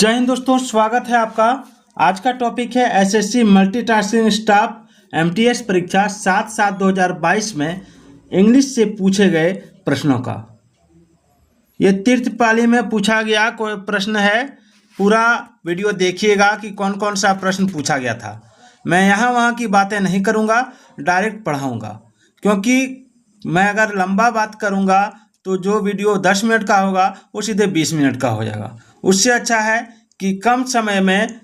जय हिंद दोस्तों, स्वागत है आपका। आज का टॉपिक है एसएससी मल्टीटास्किंग स्टाफ एमटीएस परीक्षा 7/7/2022 में इंग्लिश से पूछे गए प्रश्नों का। ये तीर्थ पाली में पूछा गया कोई प्रश्न है। पूरा वीडियो देखिएगा कि कौन कौन सा प्रश्न पूछा गया था। मैं यहाँ वहाँ की बातें नहीं करूँगा, डायरेक्ट पढ़ाऊँगा, क्योंकि मैं अगर लंबा बात करूँगा तो जो वीडियो 10 मिनट का होगा वो सीधे 20 मिनट का हो जाएगा। उससे अच्छा है कि कम समय में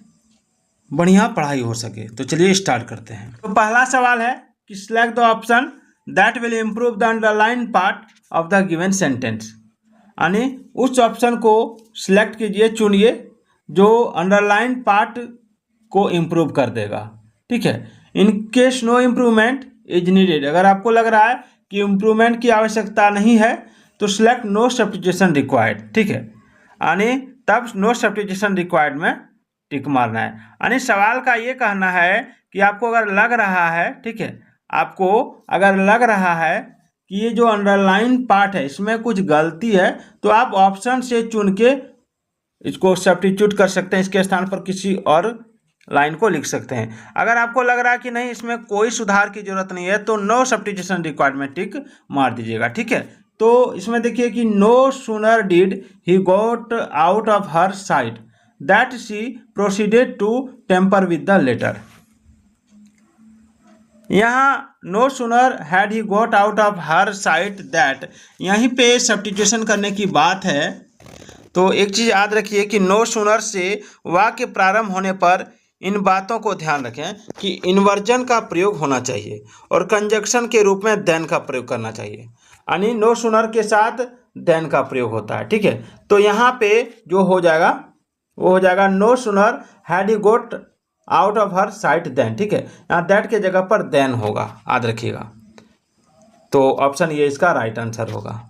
बढ़िया पढ़ाई हो सके। तो चलिए स्टार्ट करते हैं। तो पहला सवाल है कि select the option that will improve the underline part of the given sentence. यानी उस ऑप्शन को सिलेक्ट कीजिए, चुनिए जो अंडरलाइन पार्ट को इम्प्रूव कर देगा। ठीक है। In case no improvement is needed, अगर आपको लग रहा है कि इम्प्रूवमेंट की आवश्यकता नहीं है तो सिलेक्ट नो सब्स्टिट्यूशन रिक्वायर्ड। ठीक है, यानी तब नो सब्स्टिट्यूशन रिक्वायर्ड में टिक मारना है। यानी सवाल का ये कहना है कि आपको अगर लग रहा है, ठीक है, आपको अगर लग रहा है कि ये जो अंडरलाइन पार्ट है इसमें कुछ गलती है तो आप ऑप्शन से चुन के इसको सब्स्टिट्यूट कर सकते हैं, इसके स्थान पर किसी और लाइन को लिख सकते हैं। अगर आपको लग रहा है कि नहीं इसमें कोई सुधार की जरूरत नहीं है तो नो सब्स्टिट्यूशन रिक्वायर्ड में टिक मार दीजिएगा। ठीक है। तो इसमें देखिए कि no sooner did he got out of her sight that she proceeded to temper with the letter. यहाँ no sooner had he got out of her sight that, यहीं पे सब्स्टिट्यूशन करने की बात है। तो एक चीज़ याद रखिए कि नो सूनर से वाक्य प्रारंभ होने पर इन बातों को ध्यान रखें कि इन्वर्जन का प्रयोग होना चाहिए और कंजक्शन के रूप में देन का प्रयोग करना चाहिए। यानी नो सूनर के साथ देन का प्रयोग होता है। ठीक है। तो यहाँ पे जो हो जाएगा वो हो जाएगा no sooner had he got out of her sight then. ठीक है, यहाँ दैट के जगह पर देन होगा, याद रखिएगा। तो ऑप्शन ये इसका राइट आंसर होगा।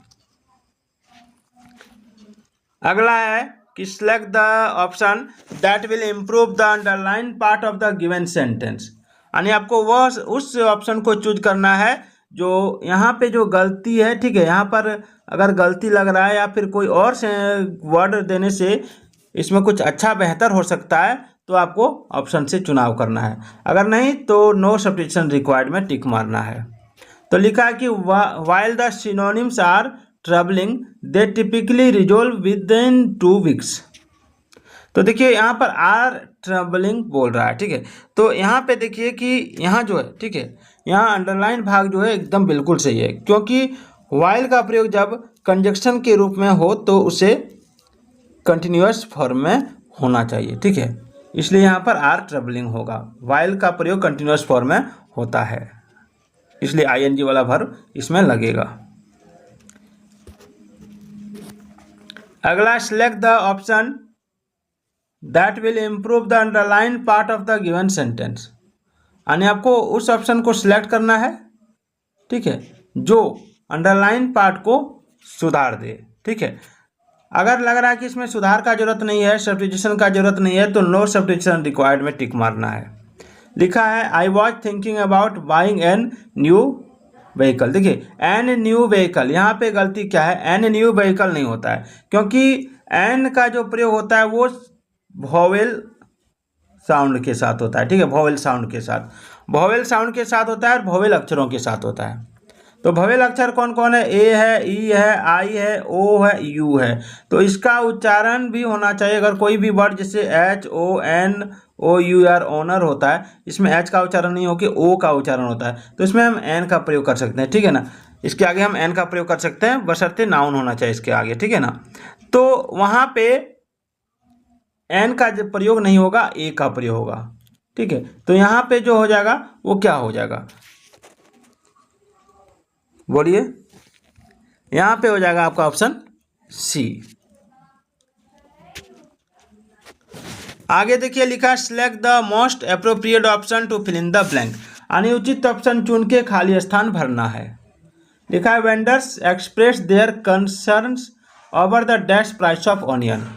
अगला है कि select the option that will improve the underline part of the given sentence. यानी आपको वह उस ऑप्शन को चूज करना है जो यहाँ पे जो गलती है। ठीक है, यहाँ पर अगर गलती लग रहा है या फिर कोई और से वर्ड देने से इसमें कुछ अच्छा बेहतर हो सकता है तो आपको ऑप्शन से चुनाव करना है। अगर नहीं तो नो सब्स्टिट्यूशन रिक्वायर्ड में टिक मारना है। तो लिखा है कि while the synonyms are troubling they typically resolve within 2 weeks. तो देखिए यहाँ पर आर ट्रबलिंग बोल रहा है। ठीक है, तो यहाँ पे देखिए कि यहाँ जो है, ठीक है, यहाँ अंडरलाइन भाग जो है एकदम बिल्कुल सही है, क्योंकि वाइल का प्रयोग जब कंजक्शन के रूप में हो तो उसे कंटिन्यूअस फॉर्म में होना चाहिए। ठीक है, इसलिए यहाँ पर आर ट्रबलिंग होगा। वाइल का प्रयोग कंटिन्यूअस फॉर्म में होता है, इसलिए आईएनजी वाला वर्ब इसमें लगेगा। अगला select the option that will improve the underline part of the given sentence. यानी आपको उस ऑप्शन को सिलेक्ट करना है, ठीक है, जो अंडरलाइन पार्ट को सुधार दे। ठीक है, अगर लग रहा है कि इसमें सुधार का जरूरत नहीं है, सब्स्टिट्यूशन का जरूरत नहीं है तो नो सब्स्टिट्यूशन रिक्वायर्ड में टिक मारना है। लिखा है I was thinking about buying an new vehicle. देखिए एन न्यू व्हीकल, यहाँ पे गलती क्या है, एन न्यू व्हीकल नहीं होता है, क्योंकि एन का जो प्रयोग होता है वो वोवेल साउंड के साथ होता है। ठीक है, वोवेल साउंड के साथ, वोवेल साउंड के साथ होता है और वोवेल अक्षरों के साथ होता है। तो वोवेल अक्षर कौन कौन है, ए है, ई है, आई है, ओ है, यू है। तो इसका उच्चारण भी होना चाहिए। अगर कोई भी वर्ड जैसे H O N O U R owner होता है, इसमें एच का उच्चारण नहीं होकर ओ का उच्चारण होता है, तो इसमें हम एन का प्रयोग कर सकते हैं। ठीक है ना, इसके आगे हम एन का प्रयोग कर सकते हैं, बशर्ते नाउन होना चाहिए इसके आगे। ठीक है ना, तो वहाँ पे एन का प्रयोग नहीं होगा, ए का प्रयोग होगा। ठीक है, तो यहाँ पे जो हो जाएगा वो क्या हो जाएगा, बोलिए। यहाँ पे हो जाएगा आपका ऑप्शन सी। आगे देखिए लिखा select the most appropriate option to fill in the blank. यानी उचित ऑप्शन चुन के खाली स्थान भरना है। लिखा है vendors express their concerns over the dash price of onion.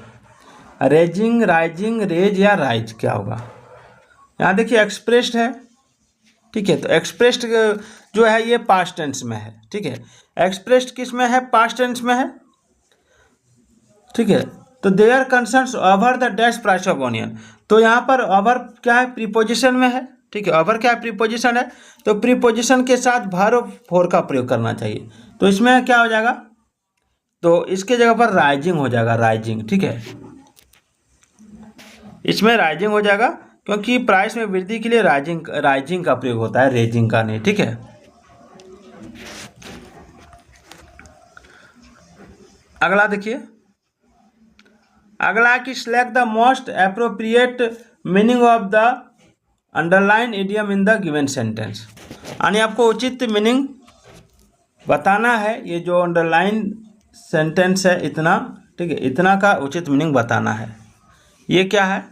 Raising, rising, raise या राइज क्या होगा। यहाँ देखिए एक्सप्रेस्ड है। ठीक है, तो एक्सप्रेस्ड जो है ये पास्ट टेंस में है। ठीक है, एक्सप्रेस्ड किस में है, पास्ट टेंस में है। ठीक है, तो their concerns over the dash price of onion. तो यहाँ पर ओवर क्या है, प्रीपोजिशन में है, ठीक है। ओवर क्या है, प्रीपोजिशन है, तो प्रीपोजिशन के साथ वर्ब फॉर का प्रयोग करना चाहिए। तो इसमें क्या हो जाएगा, तो इसके जगह पर राइजिंग हो जाएगा, राइजिंग, ठीक है। इसमें राइजिंग हो जाएगा क्योंकि प्राइस में वृद्धि के लिए राइजिंग का प्रयोग होता है, रेजिंग का नहीं, ठीक है। अगला देखिए, अगला कि select the most appropriate meaning of the underline idiom in the given sentence. यानी आपको उचित मीनिंग बताना है, ये जो अंडरलाइन सेंटेंस है इतना, ठीक है, इतना का उचित मीनिंग बताना है। ये क्या है,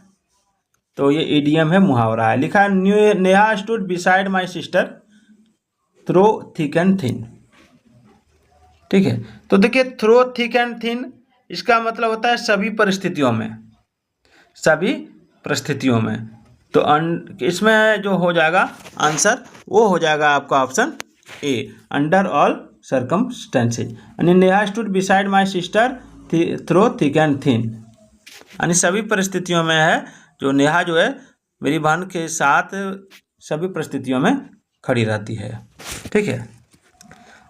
तो ये इडियम है, मुहावरा है। लिखा है Neha stood beside my sister through thick and thin, ठीक है। तो देखिए थ्रो थिक एंड थिन, इसका मतलब होता है सभी परिस्थितियों में, सभी परिस्थितियों में। तो इसमें जो हो जाएगा आंसर वो हो जाएगा आपका option A, under all circumstances. यानी Neha stood beside my sister through thick and thin, यानी सभी परिस्थितियों में है, जो नेहा जो है मेरी बहन के साथ सभी परिस्थितियों में खड़ी रहती है, ठीक है।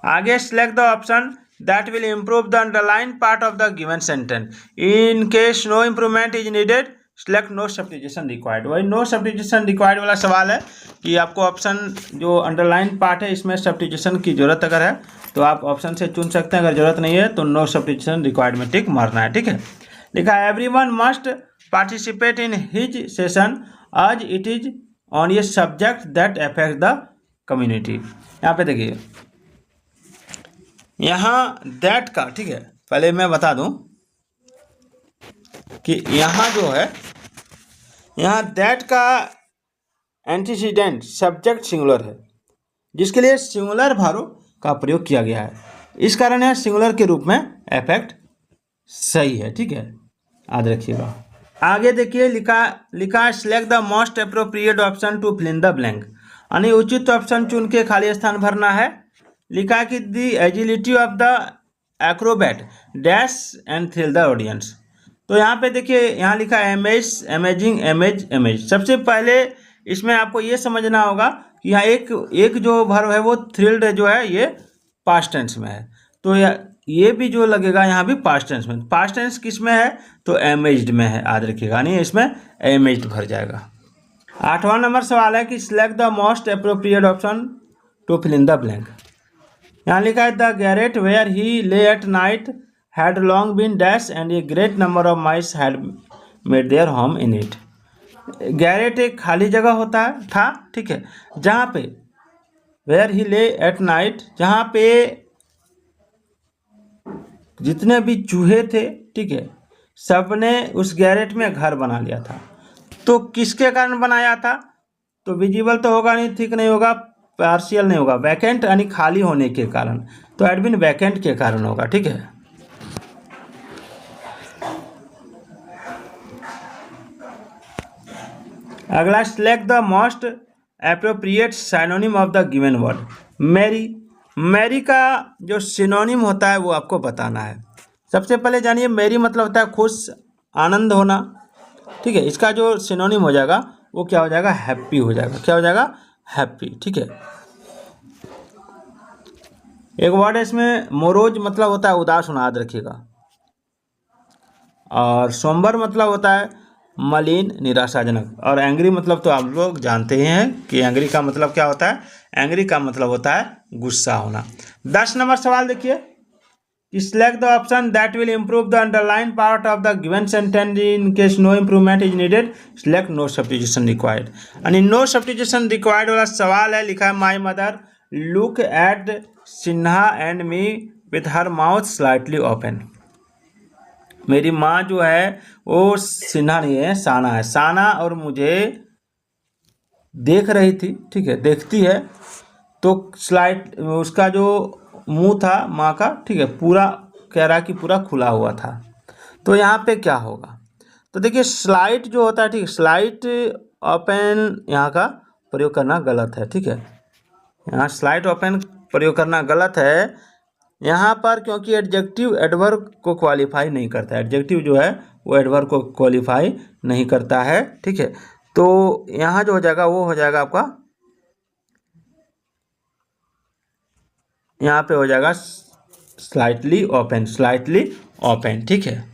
आगे select the option that will improve the underlined part of the given sentence. In case no improvement is needed, select no substitution required. वही no substitution required वाला सवाल है कि आपको ऑप्शन जो अंडरलाइन पार्ट है इसमें सब्स्टिट्यूशन की जरूरत अगर है तो आप ऑप्शन से चुन सकते हैं, अगर जरूरत नहीं है तो नो सब्स्टिट्यूशन रिक्वायर्ड में टिक मारना है, ठीक है। लिखा है everyone must participate in his session as it is on a subject that affect the community. यहाँ पे देखिए, यहाँ दैट का, ठीक है, पहले मैं बता दूं कि यहाँ जो है, यहाँ दैट का एंटीसीडेंट सब्जेक्ट सिंगुलर है, जिसके लिए सिंगुलर भारो का प्रयोग किया गया है, इस कारण यह सिंगुलर के रूप में अफेक्ट सही है, ठीक है, याद रखिएगा। आगे देखिए, लिखा select the most appropriate option to fill in the blank, यानी उचित ऑप्शन चुन के खाली स्थान भरना है। लिखा कि the agility of the Acrobat dash and thrill the audience. तो यहाँ पे देखिए, यहाँ लिखा है एमेज, अमेजिंग, एमेज। सबसे पहले इसमें आपको ये समझना होगा कि यहाँ एक जो वर्ब है वो थ्रिल्ड जो है ये पास्ट टेंस में है, तो ये भी जो लगेगा यहाँ भी पास्ट टेंस में। पास्ट टेंस किस में है, तो एमेज्ड में है, याद रखिएगा, नहीं इसमें एमेज्ड भर जाएगा। 8वां नंबर सवाल है कि select the most appropriate option to fill in the blank. यहाँ लिखा है the garret where he lay at night had long been dash and a great number of mice had made their home in it. Garret एक खाली जगह होता है था, ठीक है, जहाँ पे where he lay at night, जहाँ पे जितने भी चूहे थे, ठीक है, सबने उस गैरेट में घर बना लिया था। तो किसके कारण बनाया था, तो विजिबल तो होगा नहीं, ठीक नहीं होगा, पार्शियल नहीं होगा, वैकेंट यानी खाली होने के कारण, तो एडमिन वैकेंट के कारण होगा, ठीक है। अगला select the most appropriate synonym of the given word. Marry का जो सिनोनिम होता है वो आपको बताना है। सबसे पहले जानिए, मैरी मतलब होता है खुश, आनंद होना, ठीक है। इसका जो सिनोनिम हो जाएगा वो क्या हो जाएगा, हैप्पी हो जाएगा। क्या हो जाएगा, हैप्पी, ठीक है। एक वर्ड है इसमें मोरोज, मतलब होता है उदास होना, याद रखिएगा। और सोम्बर मतलब होता है मलिन, निराशाजनक। और एंग्री मतलब तो आप लोग जानते ही हैं कि एंग्री का मतलब क्या होता है, एंग्री का मतलब होता है गुस्सा होना। 10 नंबर सवाल देखिए, select the option that will improve the underline part of the given sentence in case no improvement is needed, select no substitution required. यानी नो सब्स्टिट्यूशन रिक्वायर्ड वाला सवाल है। लिखा है my mother look at Sinha and me with her mouth slightly open. मेरी माँ जो है वो सिन्हा नहीं है, साना है, साना और मुझे देख रही थी, ठीक है, देखती है, तो स्लाइट उसका जो मुंह था माँ का, ठीक है, पूरा कह रहा कि पूरा खुला हुआ था। तो यहाँ पे क्या होगा, तो देखिए स्लाइट जो होता है, ठीक है, स्लाइट ओपन यहाँ का प्रयोग करना गलत है, ठीक है, यहाँ स्लाइट ओपन प्रयोग करना गलत है यहाँ पर, क्योंकि एडजेक्टिव एडवर्ब को क्वालिफाई नहीं करता है। एडजेक्टिव जो है वो एडवर्ब को क्वालिफाई नहीं करता है। ठीक है, तो यहाँ जो हो जाएगा वो हो जाएगा आपका, यहाँ पे हो जाएगा स्लाइटली ओपन, स्लाइटली ओपन। ठीक है।